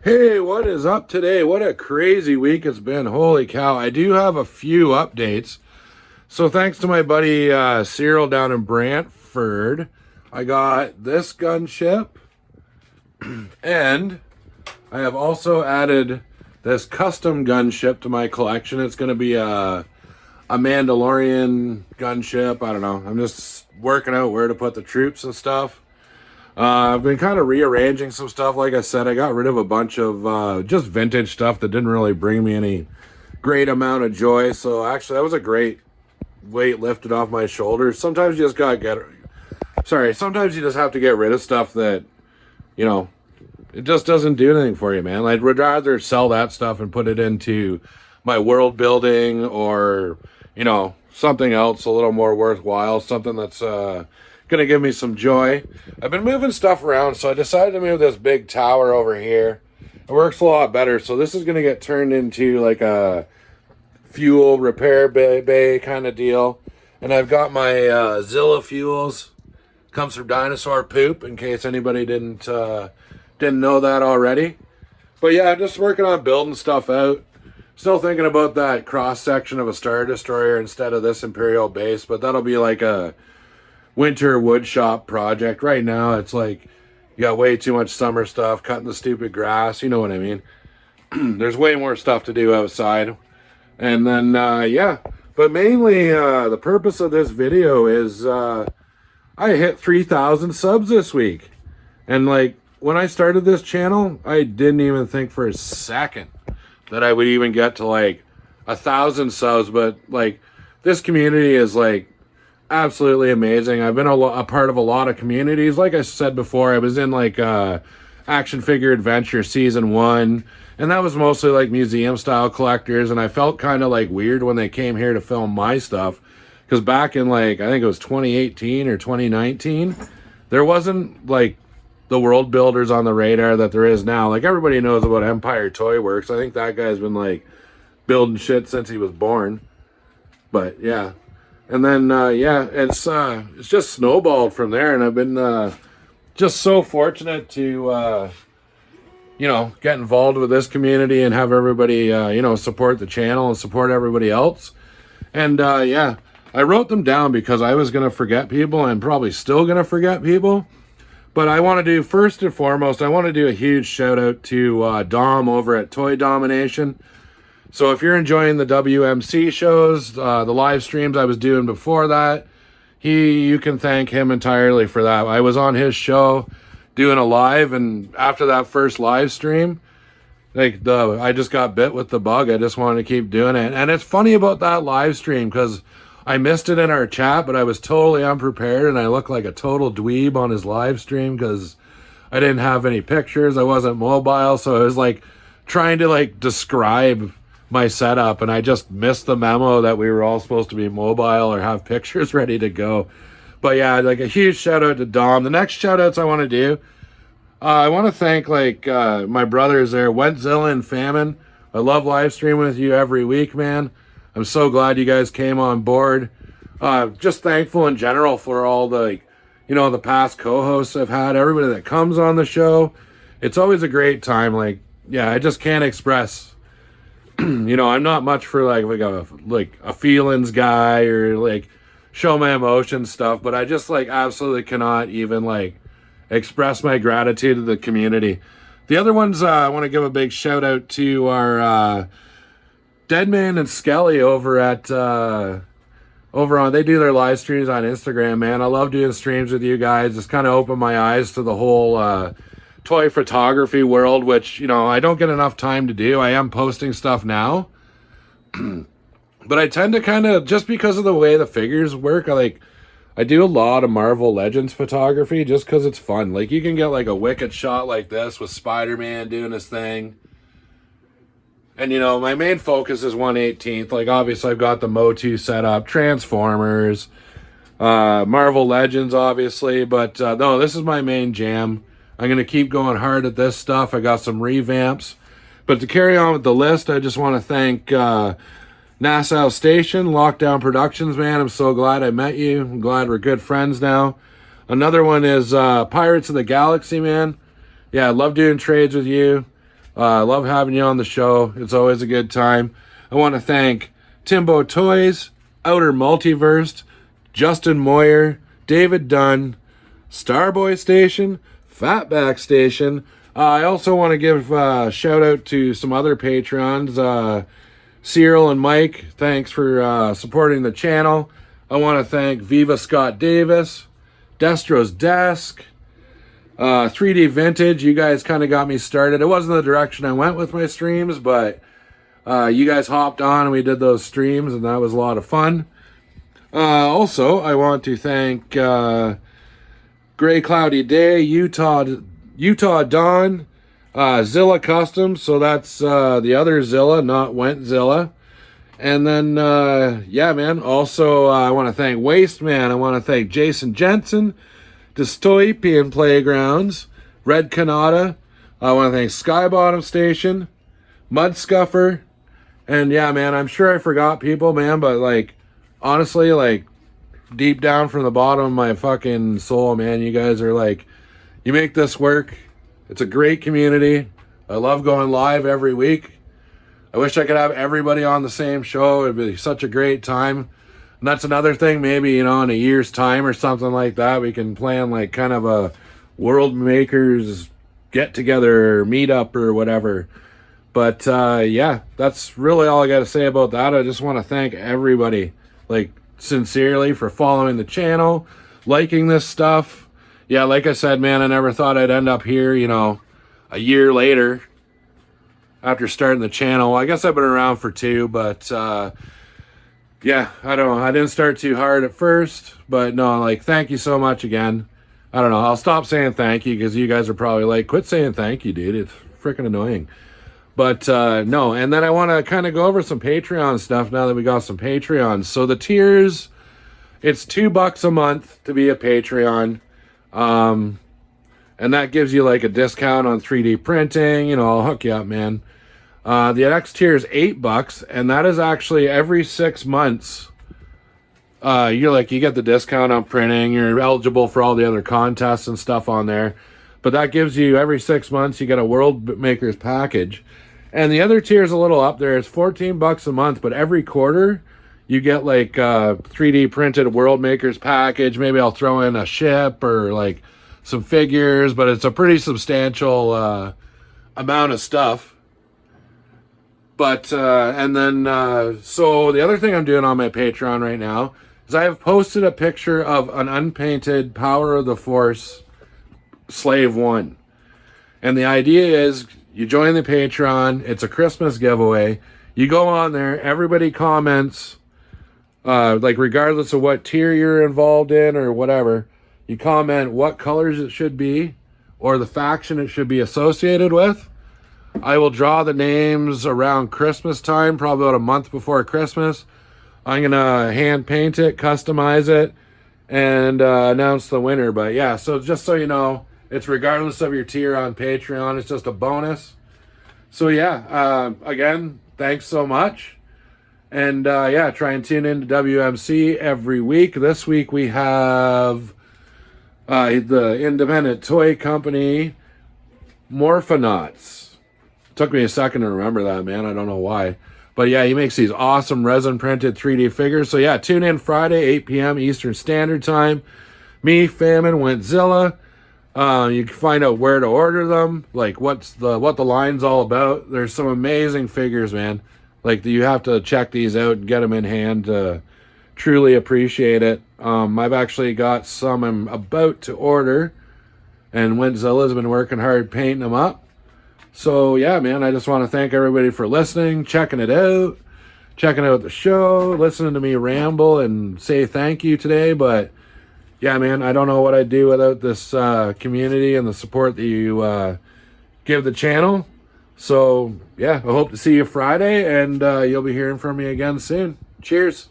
Hey, what is up today? What a crazy week it's been. Holy cow. I do have a few updates. So thanks to my buddy Cyril down in Brantford, I got this gunship and I have also added this custom gunship to my collection. It's going to be a Mandalorian gunship. I don't know. I'm just working out where to put the troops and stuff. I've been kind of rearranging some stuff. Like I said, I got rid of a bunch of just vintage stuff that didn't really bring me any great amount of joy. So actually, that was a great weight lifted off my shoulders. Sometimes you just sometimes you just have to get rid of stuff that, it just doesn't do anything for you, man. I'd rather sell that stuff and put it into my world building or, something else a little more worthwhile, something that's, gonna give me some joy. I've been moving stuff around, so I decided to move this big tower over here. It works a lot better. So this is gonna get turned into like a fuel repair bay kind of deal. And I've got my Zilla fuels. Comes from dinosaur poop, in case anybody didn't know that already. But yeah, I'm just working on building stuff out. Still thinking about that cross section of a Star Destroyer instead of this Imperial base, but that'll be like a winter wood shop project. Right now it's like you got way too much summer stuff, cutting the stupid grass, you know what I mean. There's way more stuff to do outside. And then yeah, but mainly the purpose of this video is I hit 3,000 subs this week. And like when I started this channel, I didn't even think for a second that I would even get to like 1,000 subs. But like this community is like absolutely amazing. I've been a part of a lot of communities. Like I said before, I was in like Action Figure Adventure Season 1, and that was mostly like museum style collectors, and I felt kind of like weird when they came here to film my stuff, because back in like, I think it was 2018 or 2019, there wasn't like the world builders on the radar that there is now. Like everybody knows about Empire Toy Works. I think that guy's been like building shit since he was born. But yeah. And then, yeah, it's just snowballed from there. And I've been just so fortunate to, get involved with this community and have everybody, support the channel and support everybody else. And, yeah, I wrote them down because I was going to forget people and probably still going to forget people. But I want to do, first and foremost, I want to do a huge shout out to Dom over at Toy Domination. So if you're enjoying the WMC shows, the live streams I was doing before that, you can thank him entirely for that. I was on his show doing a live, and after that first live stream, I just got bit with the bug. I just wanted to keep doing it. And it's funny about that live stream because I missed it in our chat, but I was totally unprepared, and I looked like a total dweeb on his live stream because I didn't have any pictures. I wasn't mobile, so I was like trying to like describe my setup, and I just missed the memo that we were all supposed to be mobile or have pictures ready to go. But yeah, like a huge shout out to Dom. The next shout outs I want to do, I want to thank like my brothers there, Wentzilla and Famine. I love live streaming with you every week, man. I'm so glad you guys came on board. Just thankful in general for all the the past co-hosts I've had, everybody that comes on the show. It's always a great time. Like, yeah, I just can't express. I'm not much for like a feelings guy or like show my emotions stuff, but I just like absolutely cannot even like express my gratitude to the community. The other ones I want to give a big shout out to are Deadman and Skelly over at they do their live streams on Instagram, man. I love doing streams with you guys. Just kind of opened my eyes to the whole toy photography world, which I don't get enough time to do. I am posting stuff now, but I tend to kind of, just because of the way the figures work, I do a lot of Marvel Legends photography just because it's fun. Like you can get like a wicked shot like this with Spider-Man doing his thing, and my main focus is 1/18. Like obviously I've got the Motu set up, Transformers, Marvel Legends obviously, but no, this is my main jam. I'm going to keep going hard at this stuff. I got some revamps. But to carry on with the list, I just want to thank Nassau Station, Lockdown Productions, man. I'm so glad I met you. I'm glad we're good friends now. Another one is Pirates of the Galaxy, man. Yeah, I love doing trades with you. I love having you on the show. It's always a good time. I want to thank Timbo Toys, Outer Multiverse, Justin Moyer, David Dunn, Starboy Station, Fatback Station. I also want to give a shout out to some other patrons. Cyril and Mike, thanks for supporting the channel. I want to thank Viva Scott Davis, Destro's Desk, 3D Vintage. You guys kind of got me started. It wasn't the direction I went with my streams, but you guys hopped on and we did those streams, and that was a lot of fun. Also, I want to thank Gray Cloudy Day, Utah Dawn, Zilla Customs. So that's the other Zilla, not Wentzilla. And then, yeah, man. Also, I want to thank Wasteman. I want to thank Jason Jensen, Dystopian Playgrounds, Red Canada. I want to thank Skybottom Station, Mud Scuffer. And yeah, man, I'm sure I forgot people, man. But like, honestly, like, deep down from the bottom of my fucking soul, man, you guys are like, you make this work. It's a great community. I love going live every week. I wish I could have everybody on the same show. It'd be such a great time. And that's another thing, maybe, you know, in a year's time or something like that, we can plan like kind of a World Makers get together or meetup or whatever. But yeah, that's really all I got to say about that. I just want to thank everybody, like, sincerely, for following the channel, liking this stuff. Yeah, like I said, man, I never thought I'd end up here, you know, a year later after starting the channel. I guess I've been around for 2, but yeah, I don't know. I didn't start too hard at first, but no, like, thank you so much again. I don't know. I'll stop saying thank you because you guys are probably like, quit saying thank you, dude. It's freaking annoying. But no, and then I want to kind of go over some Patreon stuff now that we got some Patreons. So the tiers, it's $2 a month to be a Patreon. And that gives you like a discount on 3D printing. You know, I'll hook you up, man. The next tier is $8, and that is actually every 6 months. You get the discount on printing. You're eligible for all the other contests and stuff on there. But that gives you every 6 months, you get a World Makers package. And the other tier is a little up there. It's $14 a month, but every quarter you get like a 3D printed World Makers package. Maybe I'll throw in a ship or like some figures, but it's a pretty substantial amount of stuff. But and then so the other thing I'm doing on my Patreon right now is I have posted a picture of an unpainted Power of the Force Slave 1. And the idea is you join the Patreon, it's a Christmas giveaway. You go on there, everybody comments, like regardless of what tier you're involved in or whatever, you comment what colors it should be or the faction it should be associated with. I will draw the names around Christmas time, probably about a month before Christmas. I'm going to hand paint it, customize it, and announce the winner. But yeah, so just so you know, it's regardless of your tier on Patreon. It's just a bonus. So yeah, again, thanks so much. And yeah, try and tune in to WMC every week. This week we have the independent toy company Morphonauts. Took me a second to remember that, man. I don't know why. But yeah, he makes these awesome resin printed 3D figures. So yeah, tune in Friday, 8 p.m. Eastern Standard Time. Me, Famine, Wentzilla. You can find out where to order them, like what the line's all about. There's some amazing figures, man. Like, you have to check these out and get them in hand to truly appreciate it. I've actually got some I'm about to order, and Wentzilla's been working hard painting them up. So yeah, man, I just want to thank everybody for listening, checking it out, checking out the show, listening to me ramble and say thank you today. But yeah, man, I don't know what I'd do without this community and the support that you give the channel. So yeah, I hope to see you Friday, and you'll be hearing from me again soon. Cheers.